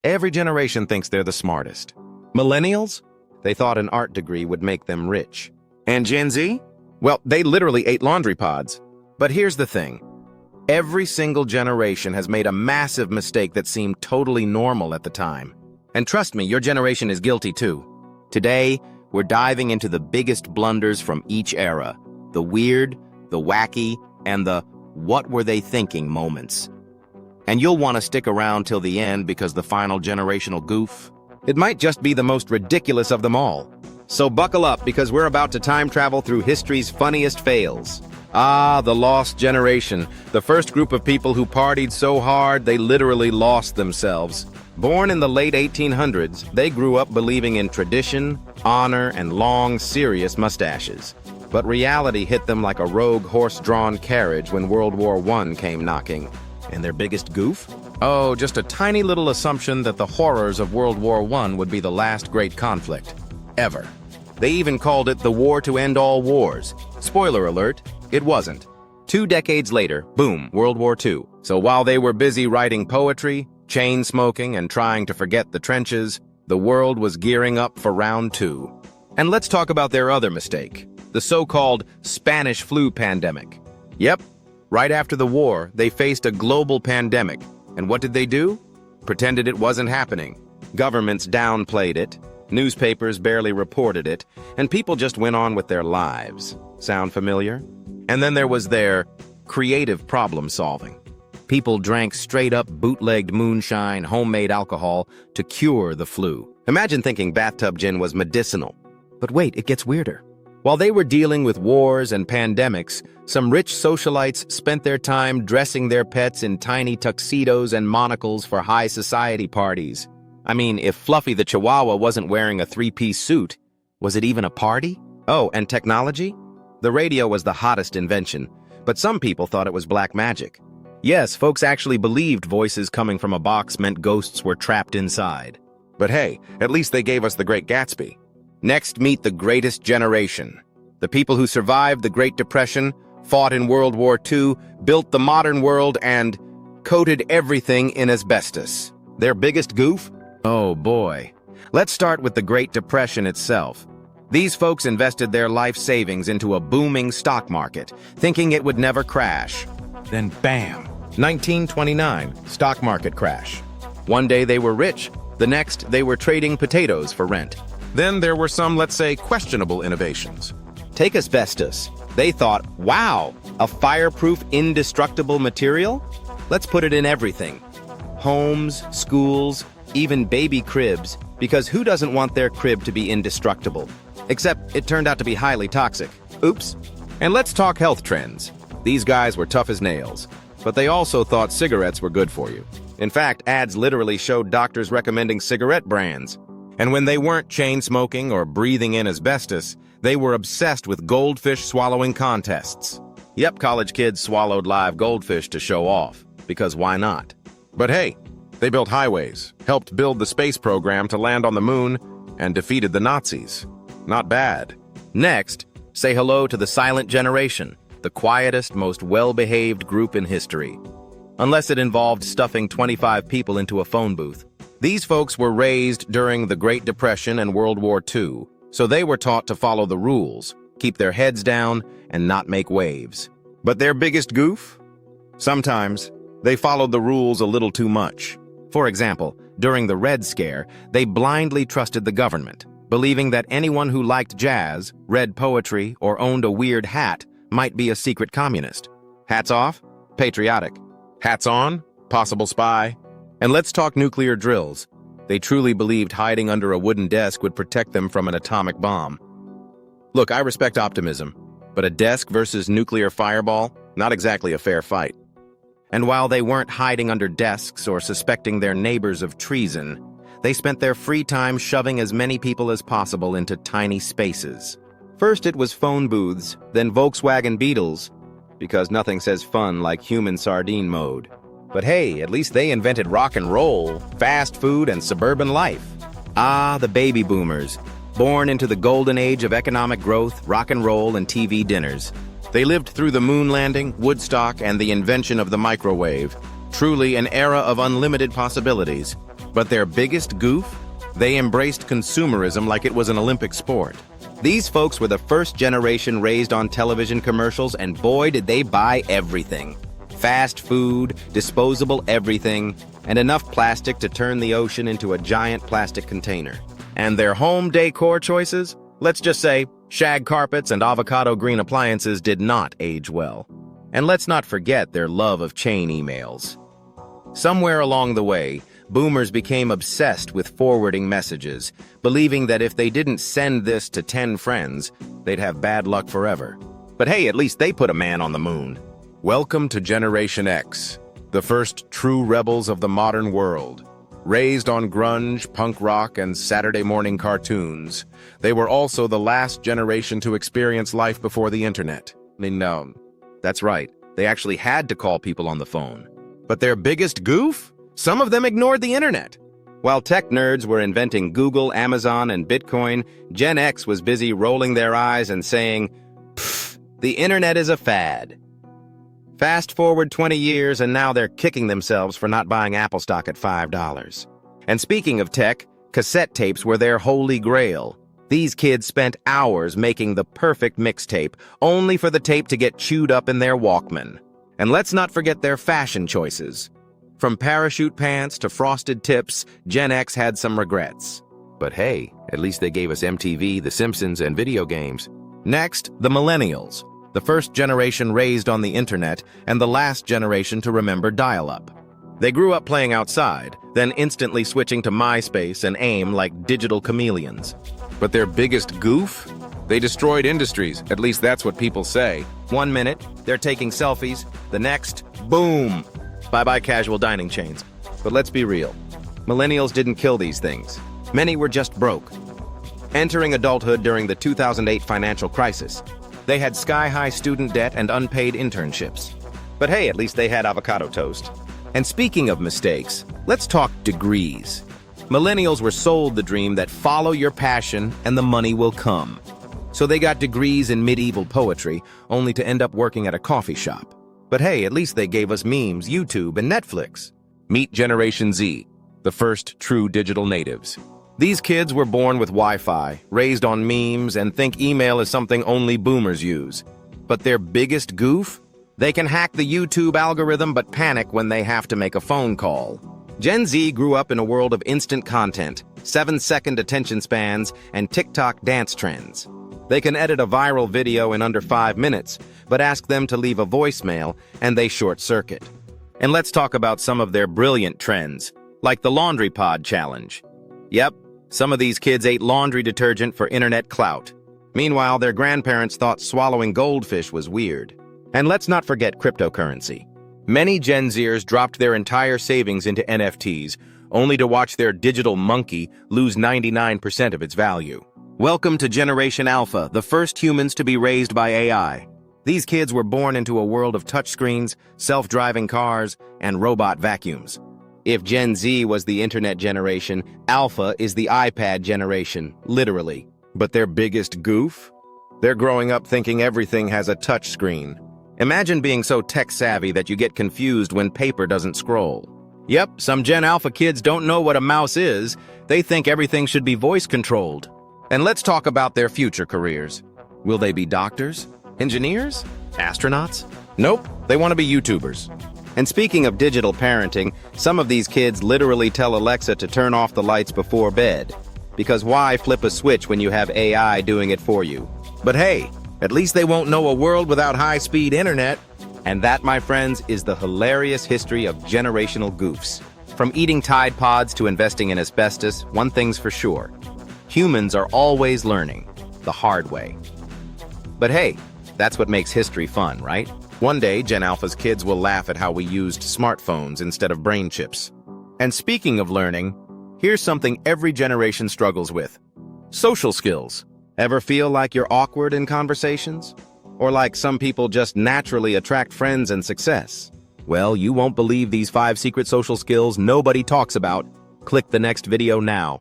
Every generation thinks they're the smartest. Millennials? They thought an art degree would make them rich. And Gen Z? Well, they literally ate laundry pods. But here's the thing. Every single generation has made a massive mistake that seemed totally normal at the time. And trust me, your generation is guilty too. Today, we're diving into the biggest blunders from each era. The weird, the wacky, and the what were they thinking moments. And you'll want to stick around till the end because the final generational goof, it might just be the most ridiculous of them all. So buckle up because we're about to time travel through history's funniest fails. Ah, the lost generation, the first group of people who partied so hard they literally lost themselves. Born in the late 1800s, they grew up believing in tradition, honor, and long, serious mustaches. But reality hit them like a rogue horse-drawn carriage when World War I came knocking. And their biggest goof? Oh, just a tiny little assumption that the horrors of World War I would be the last great conflict. Ever. They even called it the war to end all wars. Spoiler alert, it wasn't. 2 decades later, boom, World War II. So while they were busy writing poetry, chain smoking, and trying to forget the trenches, the world was gearing up for round 2. And let's talk about their other mistake, the so-called Spanish flu pandemic. Yep, right after the war, they faced a global pandemic. And what did they do? Pretended it wasn't happening. Governments downplayed it, newspapers barely reported it, and people just went on with their lives. Sound familiar? And then there was their creative problem solving. People drank straight-up bootlegged moonshine, homemade alcohol to cure the flu. Imagine thinking bathtub gin was medicinal. But wait, it gets weirder. While they were dealing with wars and pandemics, some rich socialites spent their time dressing their pets in tiny tuxedos and monocles for high society parties. I mean, if Fluffy the Chihuahua wasn't wearing a 3-piece suit, was it even a party? Oh, and technology? The radio was the hottest invention, but some people thought it was black magic. Yes, folks actually believed voices coming from a box meant ghosts were trapped inside. But hey, at least they gave us The Great Gatsby. Next, meet the greatest generation. The people who survived the Great Depression, fought in World War II, built the modern world, and coated everything in asbestos. Their biggest goof? Oh boy. Let's start with the Great Depression itself. These folks invested their life savings into a booming stock market, thinking it would never crash. Then bam! 1929, stock market crash. One day they were rich, the next they were trading potatoes for rent. Then there were some, let's say, questionable innovations. Take asbestos. They thought, wow, a fireproof, indestructible material? Let's put it in everything. Homes, schools, even baby cribs, because who doesn't want their crib to be indestructible? Except it turned out to be highly toxic. Oops. And let's talk health trends. These guys were tough as nails, but they also thought cigarettes were good for you. In fact, ads literally showed doctors recommending cigarette brands. And when they weren't chain smoking or breathing in asbestos, they were obsessed with goldfish swallowing contests. Yep, college kids swallowed live goldfish to show off, because why not? But hey, they built highways, helped build the space program to land on the moon, and defeated the Nazis. Not bad. Next, say hello to the silent generation, the quietest, most well-behaved group in history. Unless it involved stuffing 25 people into a phone booth. These folks were raised during the Great Depression and World War II, so they were taught to follow the rules, keep their heads down, and not make waves. But their biggest goof? Sometimes, they followed the rules a little too much. For example, during the Red Scare, they blindly trusted the government, believing that anyone who liked jazz, read poetry, or owned a weird hat might be a secret communist. Hats off? Patriotic. Hats on? Possible spy. And let's talk nuclear drills. They truly believed hiding under a wooden desk would protect them from an atomic bomb. Look, I respect optimism, but a desk versus nuclear fireball, not exactly a fair fight. And while they weren't hiding under desks or suspecting their neighbors of treason, they spent their free time shoving as many people as possible into tiny spaces. First it was phone booths, then Volkswagen Beetles, because nothing says fun like human sardine mode. But hey, at least they invented rock and roll, fast food, and suburban life. Ah, the baby boomers, born into the golden age of economic growth, rock and roll, and TV dinners. They lived through the moon landing, Woodstock, and the invention of the microwave. Truly an era of unlimited possibilities. But their biggest goof? They embraced consumerism like it was an Olympic sport. These folks were the first generation raised on television commercials, and boy, did they buy everything. Fast food, disposable everything, and enough plastic to turn the ocean into a giant plastic container. And their home decor choices? Let's just say, shag carpets and avocado green appliances did not age well. And let's not forget their love of chain emails. Somewhere along the way, boomers became obsessed with forwarding messages, believing that if they didn't send this to 10 friends, they'd have bad luck forever. But hey, at least they put a man on the moon. Welcome to Generation X, the first true rebels of the modern world. Raised on grunge, punk rock, and Saturday morning cartoons, they were also the last generation to experience life before the internet. No, that's right, they actually had to call people on the phone. But their biggest goof? Some of them ignored the internet. While tech nerds were inventing Google, Amazon, and Bitcoin, Gen X was busy rolling their eyes and saying, "Pfft, the internet is a fad." Fast forward 20 years, and now they're kicking themselves for not buying Apple stock at $5. And speaking of tech, cassette tapes were their holy grail. These kids spent hours making the perfect mixtape, only for the tape to get chewed up in their Walkman. And let's not forget their fashion choices. From parachute pants to frosted tips, Gen X had some regrets. But hey, at least they gave us MTV, The Simpsons, and video games. Next, the millennials. The first generation raised on the internet, and the last generation to remember dial-up. They grew up playing outside, then instantly switching to MySpace and AIM like digital chameleons. But their biggest goof? They destroyed industries, at least that's what people say. 1 minute, they're taking selfies. The next, boom! Bye-bye casual dining chains. But let's be real. Millennials didn't kill these things. Many were just broke. Entering adulthood during the 2008 financial crisis, they had sky-high student debt and unpaid internships. But hey, at least they had avocado toast. And speaking of mistakes, let's talk degrees. Millennials were sold the dream that follow your passion and the money will come. So they got degrees in medieval poetry, only to end up working at a coffee shop. But hey, at least they gave us memes, YouTube, and Netflix. Meet Generation Z, the first true digital natives. These kids were born with Wi-Fi, raised on memes, and think email is something only boomers use. But their biggest goof? They can hack the YouTube algorithm but panic when they have to make a phone call. Gen Z grew up in a world of instant content, 7-second attention spans, and TikTok dance trends. They can edit a viral video in under 5 minutes, but ask them to leave a voicemail, and they short-circuit. And let's talk about some of their brilliant trends, like the laundry pod challenge. Yep, some of these kids ate laundry detergent for internet clout. Meanwhile, their grandparents thought swallowing goldfish was weird. And let's not forget cryptocurrency. Many Gen Zers dropped their entire savings into NFTs, only to watch their digital monkey lose 99% of its value. Welcome to Generation Alpha, the first humans to be raised by AI. These kids were born into a world of touchscreens, self-driving cars, and robot vacuums. If Gen Z was the internet generation, Alpha is the iPad generation, literally. But their biggest goof? They're growing up thinking everything has a touchscreen. Imagine being so tech-savvy that you get confused when paper doesn't scroll. Yep, some Gen Alpha kids don't know what a mouse is. They think everything should be voice-controlled. And let's talk about their future careers. Will they be doctors? Engineers? Astronauts? Nope, they want to be YouTubers. And speaking of digital parenting, some of these kids literally tell Alexa to turn off the lights before bed. Because why flip a switch when you have AI doing it for you? But hey, at least they won't know a world without high-speed internet. And that, my friends, is the hilarious history of generational goofs. From eating Tide Pods to investing in asbestos, one thing's for sure. Humans are always learning, the hard way. But hey, that's what makes history fun, right? One day, Gen Alpha's kids will laugh at how we used smartphones instead of brain chips. And speaking of learning, here's something every generation struggles with. Social skills. Ever feel like you're awkward in conversations? Or like some people just naturally attract friends and success? Well, you won't believe these 5 secret social skills nobody talks about. Click the next video now.